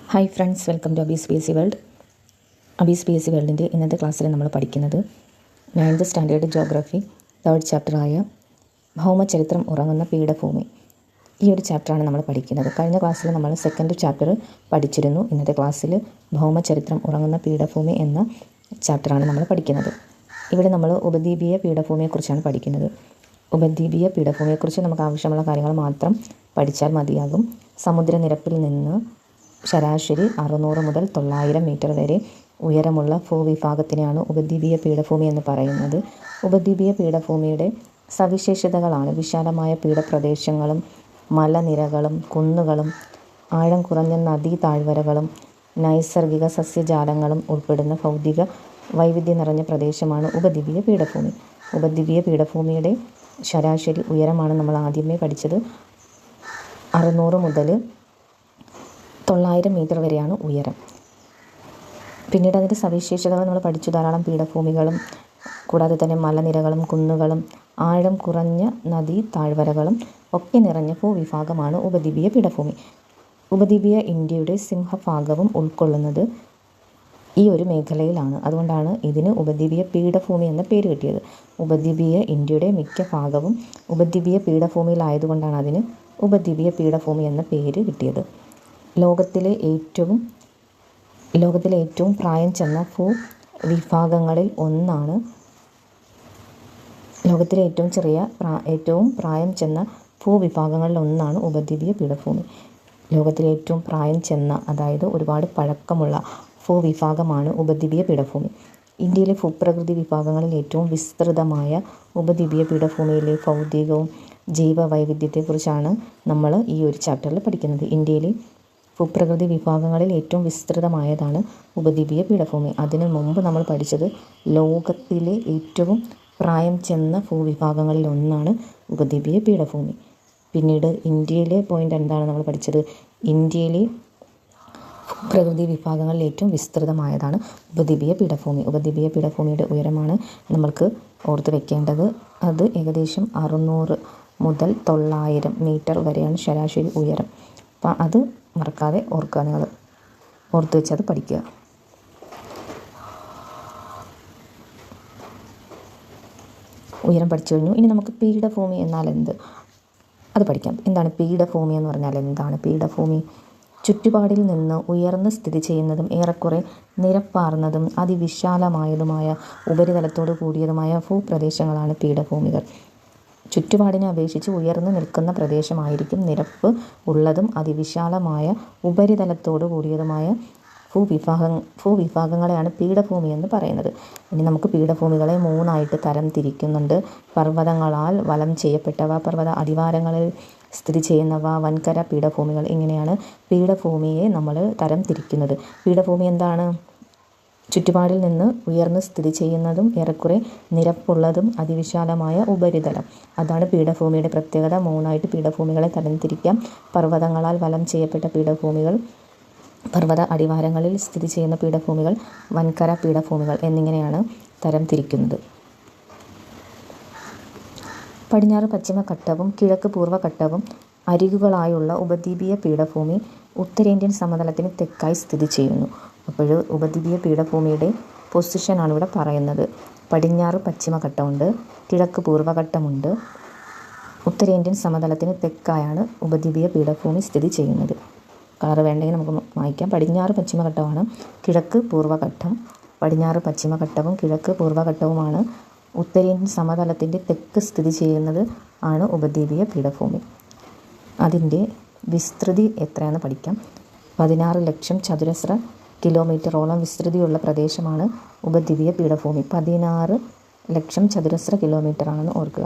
Hi friends, welcome to Abees P S C world. Abees P S C വേൾഡിൻ്റെ ഇന്നത്തെ ക്ലാസ്സിൽ നമ്മൾ പഠിക്കുന്നത് 9th സ്റ്റാൻഡേർഡ് ജോഗ്രഫി 3rd ചാപ്റ്ററായ ഭൗമചരിത്രം ഉറങ്ങുന്ന പീഠഭൂമി. ഈ ഒരു ചാപ്റ്ററാണ് നമ്മൾ പഠിക്കുന്നത്. കഴിഞ്ഞ ക്ലാസ്സിൽ നമ്മൾ 2nd ചാപ്റ്റർ പഠിച്ചിരുന്നു. ഇന്നത്തെ ക്ലാസ്സിൽ ഭൗമചരിത്രം ഉറങ്ങുന്ന പീഠഭൂമി എന്ന ചാപ്റ്ററാണ് നമ്മൾ പഠിക്കുന്നത്. ഇവിടെ നമ്മൾ ഉപദ്വീപീയ പീഠഭൂമിയെക്കുറിച്ചാണ് പഠിക്കുന്നത്. ഉപദ്വീപീയ പീഠഭൂമിയെക്കുറിച്ച് നമുക്ക് ആവശ്യമുള്ള കാര്യങ്ങൾ മാത്രം പഠിച്ചാൽ മതിയാകും. സമുദ്രനിരപ്പിൽ നിന്ന് ശരാശരി 600 മുതൽ 900 മീറ്റർ വരെ ഉയരമുള്ള ഭൂവിഭാഗത്തിനെയാണ് ഉപദ്വീപീയ പീഠഭൂമി എന്ന് പറയുന്നത്. ഉപദ്വീപീയ പീഠഭൂമിയുടെ സവിശേഷതകളാണ് വിശാലമായ പീഠപ്രദേശങ്ങളും മലനിരകളും കുന്നുകളും ആഴം കുറഞ്ഞ നദീ താഴ്വരകളും നൈസർഗിക സസ്യജാലങ്ങളും ഉൾപ്പെടുന്ന ഭൗതിക വൈവിധ്യം നിറഞ്ഞ പ്രദേശമാണ് ഉപദ്വീപീയ പീഠഭൂമി. ഉപദ്വീപീയ പീഠഭൂമിയുടെ ശരാശരി ഉയരമാണ് നമ്മൾ ആദ്യമേ പഠിച്ചത്. 600 മുതൽ 900 മീറ്റർ വരെയാണ് ഉയരം. പിന്നീട് അതിൻ്റെ സവിശേഷതകൾ നമ്മൾ പഠിച്ചു. ധാരാളം പീഠഭൂമികളും കൂടാതെ തന്നെ മലനിരകളും കുന്നുകളും ആഴം കുറഞ്ഞ നദീ താഴ്വരകളും ഒക്കെ നിറഞ്ഞ ഭൂവിഭാഗമാണ് ഉപദ്വീപീയ പീഠഭൂമി. ഉപദ്വീപീയ ഇന്ത്യയുടെ സിംഹഭാഗവും ഉൾക്കൊള്ളുന്നത് ഈ ഒരു മേഖലയിലാണ്. അതുകൊണ്ടാണ് ഇതിന് ഉപദ്വീപീയ പീഠഭൂമി എന്ന പേര് കിട്ടിയത്. ഉപദ്വീപീയ ഇന്ത്യയുടെ മിക്ക ഭാഗവും ഉപദ്വീപീയ പീഠഭൂമിയിലായതുകൊണ്ടാണ് അതിന് ഉപദ്വീപീയ പീഠഭൂമി എന്ന പേര് കിട്ടിയത്. ലോകത്തിലെ ഏറ്റവും പ്രായം ചെന്ന ഭൂവിഭാഗങ്ങളിൽ ഒന്നാണ് ഏറ്റവും പ്രായം ചെന്ന ഭൂവിഭാഗങ്ങളിൽ ഒന്നാണ് ഉപദ്വീപീയ പീഠഭൂമി. ലോകത്തിലെ ഏറ്റവും പ്രായം ചെന്ന, അതായത് ഒരുപാട് പഴക്കമുള്ള ഭൂവിഭാഗമാണ് ഉപദ്വീപീയ പീഠഭൂമി. ഇന്ത്യയിലെ ഭൂപ്രകൃതി വിഭാഗങ്ങളിൽ ഏറ്റവും വിസ്തൃതമായ ഉപദ്വീപീയ പീഠഭൂമിയിലെ ഭൗതികവും ജൈവ വൈവിധ്യത്തെക്കുറിച്ചാണ് നമ്മൾ ഈ ഒരു ചാപ്റ്ററിൽ പഠിക്കുന്നത്. ഇന്ത്യയിലെ ഭൂപ്രകൃതി വിഭാഗങ്ങളിൽ ഏറ്റവും വിസ്തൃതമായതാണ് ഉപദ്വീപീയ പീഠഭൂമി. അതിനു മുമ്പ് നമ്മൾ പഠിച്ചത് ലോകത്തിലെ ഏറ്റവും പ്രായം ചെന്ന ഭൂവിഭാഗങ്ങളിൽ ഒന്നാണ് ഉപദ്വീപീയ പീഠഭൂമി. പിന്നീട് ഇന്ത്യയിലെ പോയിൻ്റ് എന്താണ് നമ്മൾ പഠിച്ചത്? ഇന്ത്യയിലെ ഭൂപ്രകൃതി വിഭാഗങ്ങളിൽ ഏറ്റവും വിസ്തൃതമായതാണ് ഉപദ്വീപീയ പീഠഭൂമി. ഉപദ്വീപീയ പീഠഭൂമിയുടെ ഉയരമാണ് നമ്മൾക്ക് ഓർത്ത് വെക്കേണ്ടത്. അത് ഏകദേശം 600 മുതൽ 900 മീറ്റർ വരെയാണ് ശരാശരി ഉയരം. അപ്പം അത് മറക്കാതെ ഓർക്കുക, നിങ്ങൾ ഓർത്ത് വെച്ചത് പഠിക്കുക. ഉയരം പഠിച്ചു കഴിഞ്ഞു. ഇനി നമുക്ക് പീഠഭൂമി എന്നാൽ എന്ത്, അത് പഠിക്കാം. എന്താണ് പീഠഭൂമി എന്ന് പറഞ്ഞാൽ എന്താണ്? പീഠഭൂമി ചുറ്റുപാടിൽ നിന്ന് ഉയർന്ന് സ്ഥിതി ചെയ്യുന്നതും ഏറെക്കുറെ നിരപ്പാർന്നതും അതിവിശാലമായതുമായ ഉപരിതലത്തോട് കൂടിയതുമായ ഭൂപ്രദേശങ്ങളാണ് പീഠഭൂമികൾ. ചുറ്റുപാടിനെ അപേക്ഷിച്ച് ഉയർന്നു നിൽക്കുന്ന പ്രദേശമായിരിക്കും നിരപ്പ് ഉള്ളതും അതിവിശാലമായ ഉപരിതലത്തോട് കൂടിയതുമായ ഭൂവിഭാഗങ്ങളെയാണ് പീഠഭൂമി എന്ന് പറയുന്നത്. ഇനി നമുക്ക് പീഠഭൂമികളെ 3 തരം തിരിക്കുന്നുണ്ട്. പർവ്വതങ്ങളാൽ വലം ചെയ്യപ്പെട്ടവ, പർവ്വത അടിവാരങ്ങളിൽ സ്ഥിതി ചെയ്യുന്നവ, വൻകര പീഠഭൂമികൾ. ഇങ്ങനെയാണ് പീഠഭൂമിയെ നമ്മൾ തരം തിരിക്കുന്നത്. പീഠഭൂമി എന്താണ്? ചുറ്റുപാടിൽ നിന്ന് ഉയർന്ന് സ്ഥിതി ചെയ്യുന്നതും ഏറെക്കുറെ നിരപ്പുള്ളതും അതിവിശാലമായ ഉപരിതലം. അതാണ് പീഠഭൂമിയുടെ പ്രത്യേകത. 3 പീഠഭൂമികളെ തരംതിരിക്കാം. പർവ്വതങ്ങളാൽ വലം ചെയ്യപ്പെട്ട പീഠഭൂമികൾ, പർവ്വത അടിവാരങ്ങളിൽ സ്ഥിതി ചെയ്യുന്ന പീഠഭൂമികൾ, വൻകര പീഠഭൂമികൾ എന്നിങ്ങനെയാണ് തരം തിരിക്കുന്നത്. പടിഞ്ഞാറ് പശ്ചിമഘട്ടവും കിഴക്ക് പൂർവ്വഘട്ടവും അരികുകളായുള്ള ഉപദ്വീപീയ പീഠഭൂമി ഉത്തരേന്ത്യൻ സമതലത്തിന് തെക്കായി സ്ഥിതി ചെയ്യുന്നു. അപ്പോൾ ഉപദ്വീപീയ പീഠഭൂമിയുടെ പൊസിഷനാണ് ഇവിടെ പറയുന്നത്. പടിഞ്ഞാറ് പശ്ചിമഘട്ടമുണ്ട്, കിഴക്ക് പൂർവ്വഘട്ടമുണ്ട്, ഉത്തരേന്ത്യൻ സമതലത്തിന് തെക്കായാണ് ഉപദ്വീപീയ പീഠഭൂമി സ്ഥിതി ചെയ്യുന്നത്. കളർ വേണ്ടെങ്കിൽ നമുക്ക് വായിക്കാം. പടിഞ്ഞാറ് പശ്ചിമഘട്ടമാണ് കിഴക്ക് പൂർവ്വഘട്ടം. പടിഞ്ഞാറ് പശ്ചിമഘട്ടവും കിഴക്ക് പൂർവ്വഘട്ടവുമാണ് ഉത്തരേന്ത്യൻ സമതലത്തിൻ്റെ തെക്ക് സ്ഥിതി ചെയ്യുന്നത് ആണ് ഉപദ്വീപീയ പീഠഭൂമി. അതിൻ്റെ വിസ്തൃതി എത്രയാണെന്ന് പഠിക്കാം. 16 ലക്ഷം ചതുരശ്ര കിലോമീറ്ററോളം വിസ്തൃതിയുള്ള പ്രദേശമാണ് ഉപദ്വീപീയ പീഠഭൂമി. 16 ലക്ഷം ചതുരശ്ര കിലോമീറ്റർ ആണെന്ന് ഓർക്കുക.